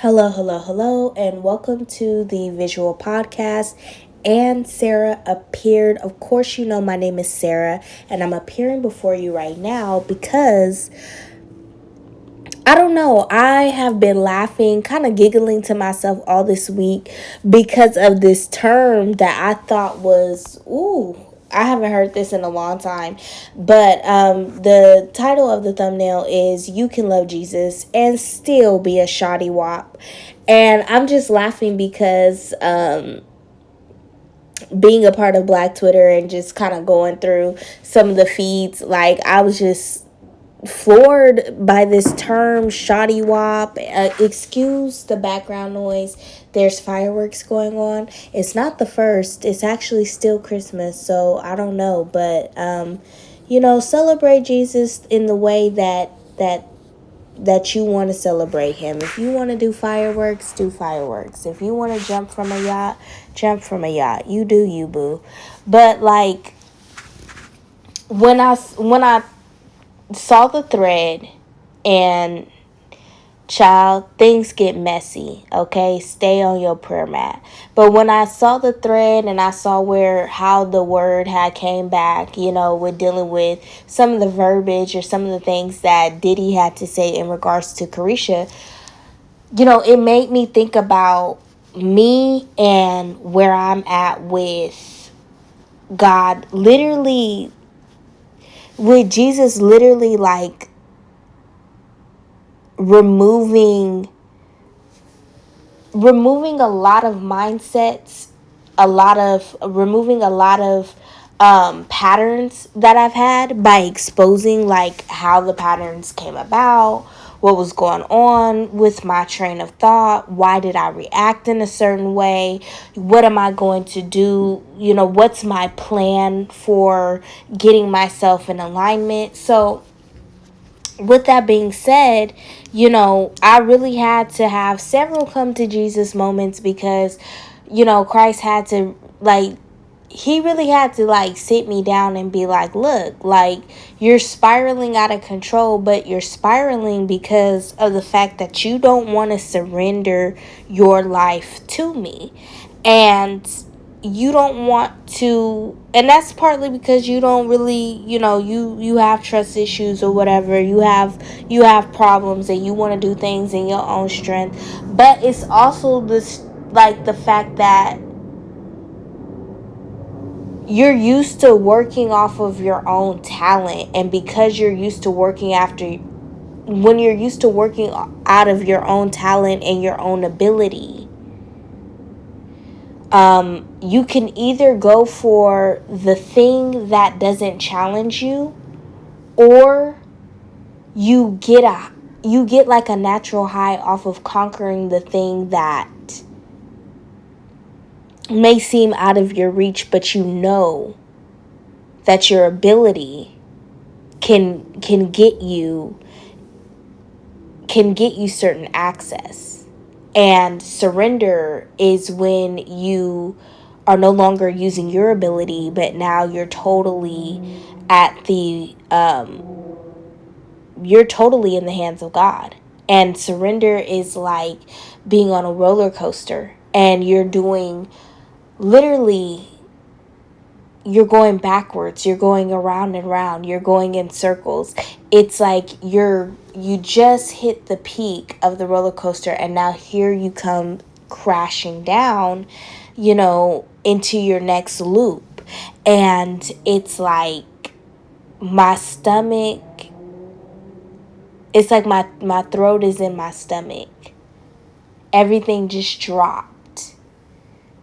Hello, hello, hello, and welcome to the visual podcast. And Sarah appeared. Of course, you know my name is Sarah, and I'm appearing before you right now because I don't know. I have been laughing, kind of giggling to myself all this week because of this term that I thought was, ooh, I haven't heard this in a long time. But the title of the thumbnail is You Can Love Jesus and Still Be a Shawty Wop. And I'm just laughing because being a part of Black Twitter and just kind of going through some of the feeds, like I was just floored by this term Shawty Wop. Excuse the background noise. There's fireworks going on. It's not the first. It's actually still Christmas, so I don't know, but celebrate Jesus in the way that you want to celebrate him. If you want to do fireworks, do fireworks. If you want to jump from a yacht, jump from a yacht. You do you, boo. But like when I saw the thread, and child, things get messy, okay? Stay on your prayer mat. But when I saw the thread and I saw how the word had came back, with dealing with some of the verbiage or some of the things that Diddy had to say in regards to Carisha, it made me think about me and where I'm at with God, literally, with Jesus, literally, like removing a lot of mindsets, removing a lot of patterns that I've had by exposing like how the patterns came about, what was going on with my train of thought, why did I react in a certain way, what am I going to do, what's my plan for getting myself in alignment. So with that being said, I really had to have several come to Jesus moments because, Christ had to, like, he really had to, like, sit me down and be like, look, like, you're spiraling out of control, but you're spiraling because of the fact that you don't want to surrender your life to me. And you don't want to, and that's partly because you don't really, you have trust issues or whatever, you have problems and you want to do things in your own strength. But it's also this, like, the fact that you're used to working off of your own talent, and because you're used to when you're used to working out of your own talent and your own ability, you can either go for the thing that doesn't challenge you, or you get like a natural high off of conquering the thing that may seem out of your reach, but you know that your ability can get you certain access. And surrender is when you are no longer using your ability, but now you're totally you're totally in the hands of God. And surrender is like being on a roller coaster, and you're doing, literally, you're going backwards, you're going around and around, you're going in circles. It's like you just hit the peak of the roller coaster, and now here you come crashing down, into your next loop. And it's like my stomach, it's like my throat is in my stomach. Everything just dropped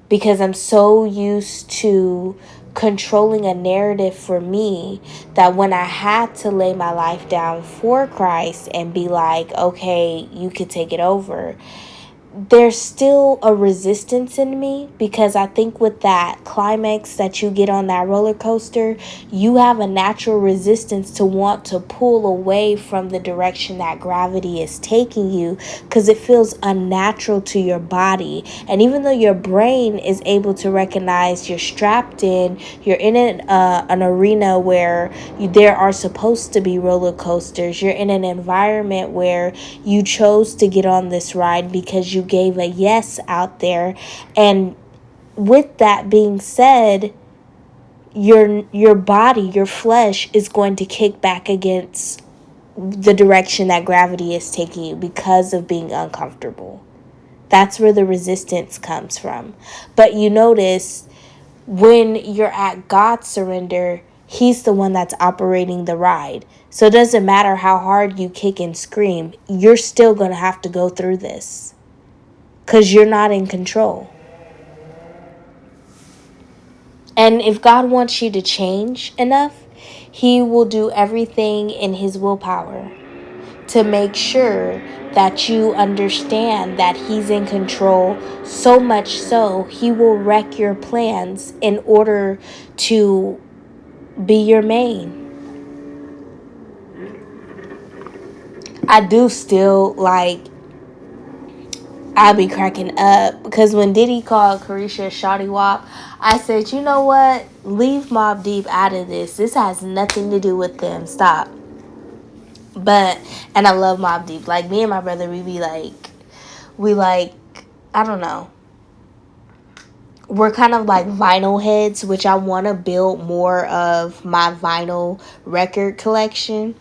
because I'm so used to controlling a narrative for me that when I had to lay my life down for Christ and be like, okay, you could take it over, there's still a resistance in me, because I think with that climax that you get on that roller coaster, you have a natural resistance to want to pull away from the direction that gravity is taking you, because it feels unnatural to your body. And even though your brain is able to recognize you're strapped in, you're in an arena where there are supposed to be roller coasters, you're in an environment where you chose to get on this ride because you gave a yes out there. And with that being said, your body, your flesh is going to kick back against the direction that gravity is taking you because of being uncomfortable. That's where the resistance comes from. But you notice when you're at God's surrender, He's the one that's operating the ride. So it doesn't matter how hard you kick and scream, you're still going to have to go through this because you're not in control. And if God wants you to change enough, He will do everything in His willpower to make sure that you understand that He's in control, so much so He will wreck your plans in order to be your main. I do still I be cracking up because when Diddy called Carisha Shawty Wop, I said, you know what? Leave Mobb Deep out of this. This has nothing to do with them. Stop. And I love Mobb Deep. Like, me and my brother, I don't know. We're kind of like vinyl heads, which I want to build more of my vinyl record collection.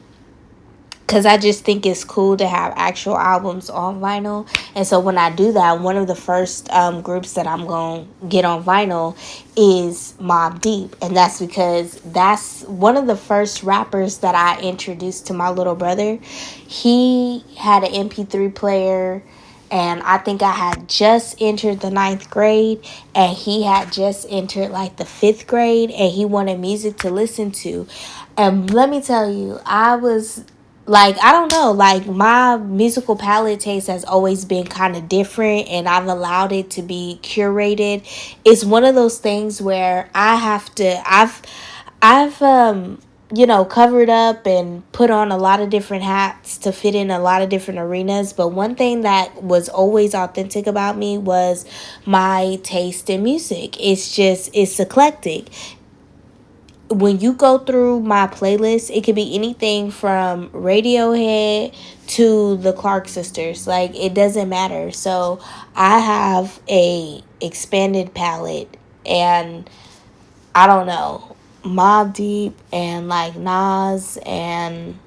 Because I just think it's cool to have actual albums on vinyl. And so when I do that, one of the first groups that I'm going to get on vinyl is Mobb Deep. And that's because that's one of the first rappers that I introduced to my little brother. He had an MP3 player, and I think I had just entered the 9th grade, and he had just entered like the 5th grade, and he wanted music to listen to. And let me tell you, I was like, I don't know, like, my musical palette taste has always been kind of different, and I've allowed it to be curated. It's one of those things where I've covered up and put on a lot of different hats to fit in a lot of different arenas. But one thing that was always authentic about me was my taste in music. It's eclectic. When you go through my playlist, it could be anything from Radiohead to the Clark sisters. Like, it doesn't matter. So I have a expanded palette, and I don't know, Mobb Deep and like Nas and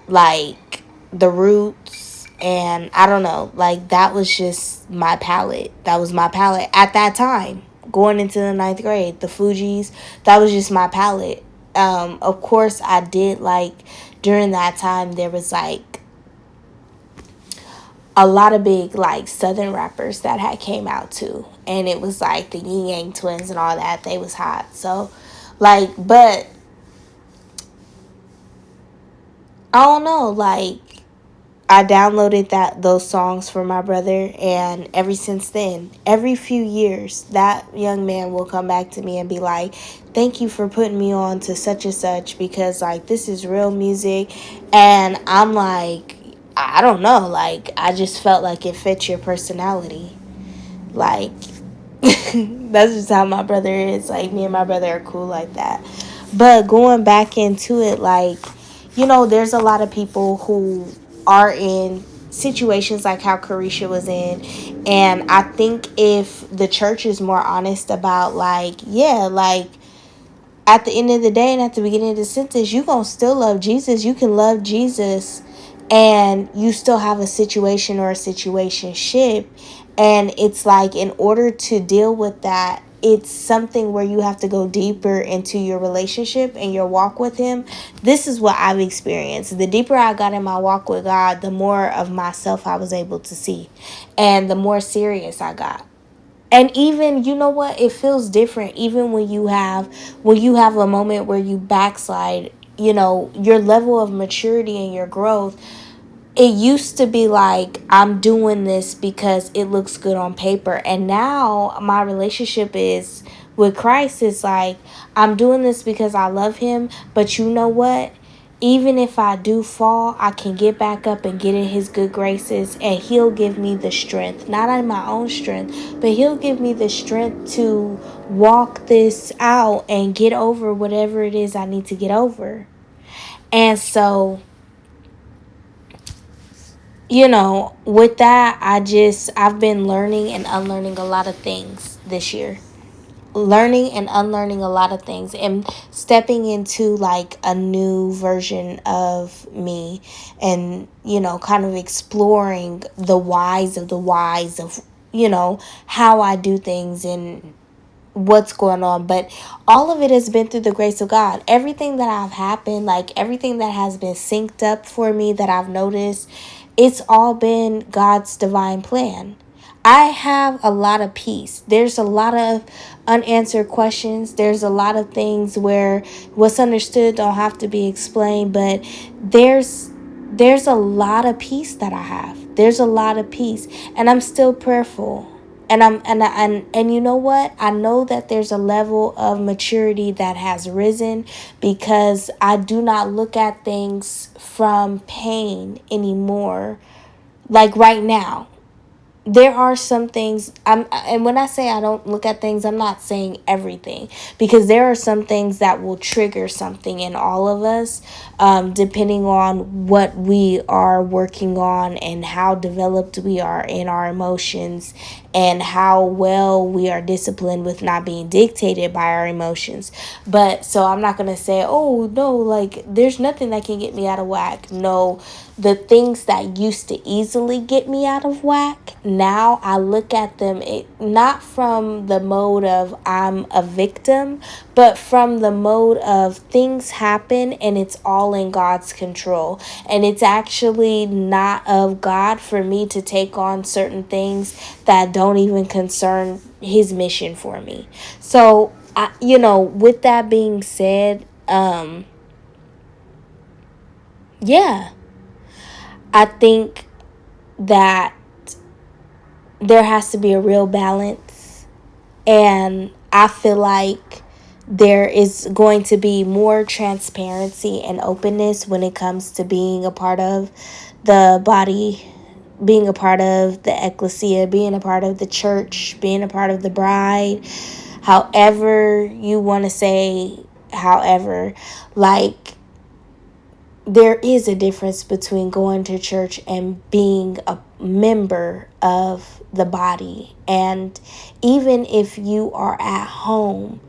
like The Roots, and I don't know, like, that was just my palette. That was my palette at that time. Going into the 9th grade, the Fugees, that was just my palette. Of course, I did like, during that time, there was like a lot of big like Southern rappers that had came out too. And it was like the Yin Yang Twins and all that. They was hot. So, like, but I don't know, like, I downloaded those songs for my brother, and ever since then, every few years, that young man will come back to me and be like, thank you for putting me on to such and such, because like, this is real music. And I'm like, I don't know, like, I just felt like it fit your personality. Like, that's just how my brother is. Like, me and my brother are cool like that. But going back into it, like, there's a lot of people who are in situations like how Carisha was in. And I think if the church is more honest about, like, yeah, like, at the end of the day and at the beginning of the sentence, you gonna still love Jesus. You can love Jesus and you still have a situation or a situationship. And it's like, in order to deal with that, it's something where you have to go deeper into your relationship and your walk with Him. This is what I've experienced. The deeper I got in my walk with God, the more of myself I was able to see, and the more serious I got. And even, you know what, it feels different even when you have a moment where you backslide. Your level of maturity and your growth it used to be like, I'm doing this because it looks good on paper. And now my relationship is with Christ is like, I'm doing this because I love him. But you know what? Even if I do fall, I can get back up and get in his good graces, and he'll give me the strength, not in my own strength, but he'll give me the strength to walk this out and get over whatever it is I need to get over. And so, with that, I've been learning and unlearning a lot of things this year. Learning and unlearning a lot of things and stepping into like a new version of me, and kind of exploring the whys of how I do things and what's going on. But all of it has been through the grace of God. Everything that I've happened, like everything that has been synced up for me that I've noticed, it's all been God's divine plan. I have a lot of peace. There's a lot of unanswered questions. There's a lot of things where what's understood don't have to be explained, but there's a lot of peace that I have. There's a lot of peace, and I'm still prayerful. And you know what? I know that there's a level of maturity that has risen because I do not look at things from pain anymore. Like right now, there are some things and when I say I don't look at things, I'm not saying everything, because there are some things that will trigger something in all of us, depending on what we are working on and how developed we are in our emotions, and how well we are disciplined with not being dictated by our emotions. But so I'm not going to say, oh no, like there's nothing that can get me out of whack. No, the things that used to easily get me out of whack, now I look at them not from the mode of I'm a victim, but from the mode of things happen and it's all in God's control. And it's actually not of God for me to take on certain things that don't even concern his mission for me. So, with that being said, yeah, I think that there has to be a real balance. And I feel like there is going to be more transparency and openness when it comes to being a part of the body, being a part of the ecclesia, being a part of the church, being a part of the bride, however you want to say, however, like, there is a difference between going to church and being a member of the body. And even if you are at home,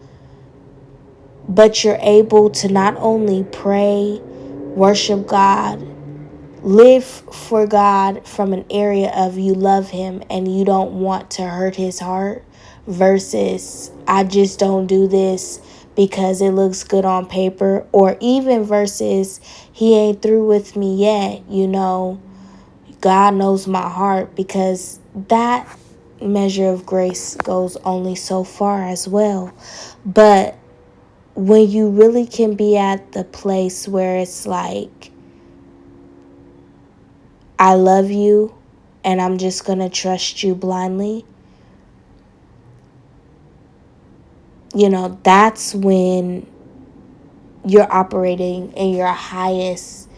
but you're able to not only pray, worship God, live for God from an area of you love him and you don't want to hurt his heart, versus I just don't do this because it looks good on paper, or even versus he ain't through with me yet, God knows my heart, because that measure of grace goes only so far as well. But when you really can be at the place where it's like, I love you and I'm just going to trust you blindly, that's when you're operating in your highest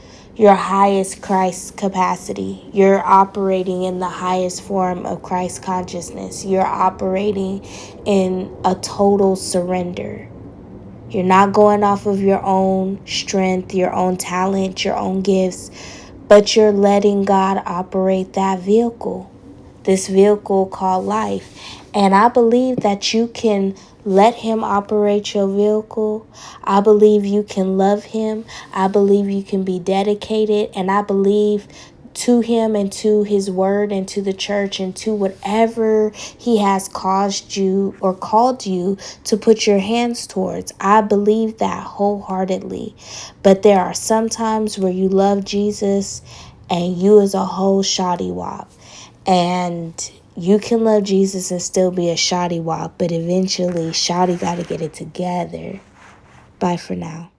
Christ capacity. You're operating in the highest form of Christ consciousness. You're operating in a total surrender. You're not going off of your own strength, your own talent, your own gifts, but you're letting God operate that vehicle, this vehicle called life. And I believe that you can let him operate your vehicle. I believe you can love him. I believe you can be dedicated. And I believe to him and to his word and to the church and to whatever he has caused you or called you to put your hands towards. I believe that wholeheartedly. But there are some times where you love Jesus and you as a whole Shawty Wop. And you can love Jesus and still be a Shawty Wop, but eventually Shawty got to get it together. Bye for now.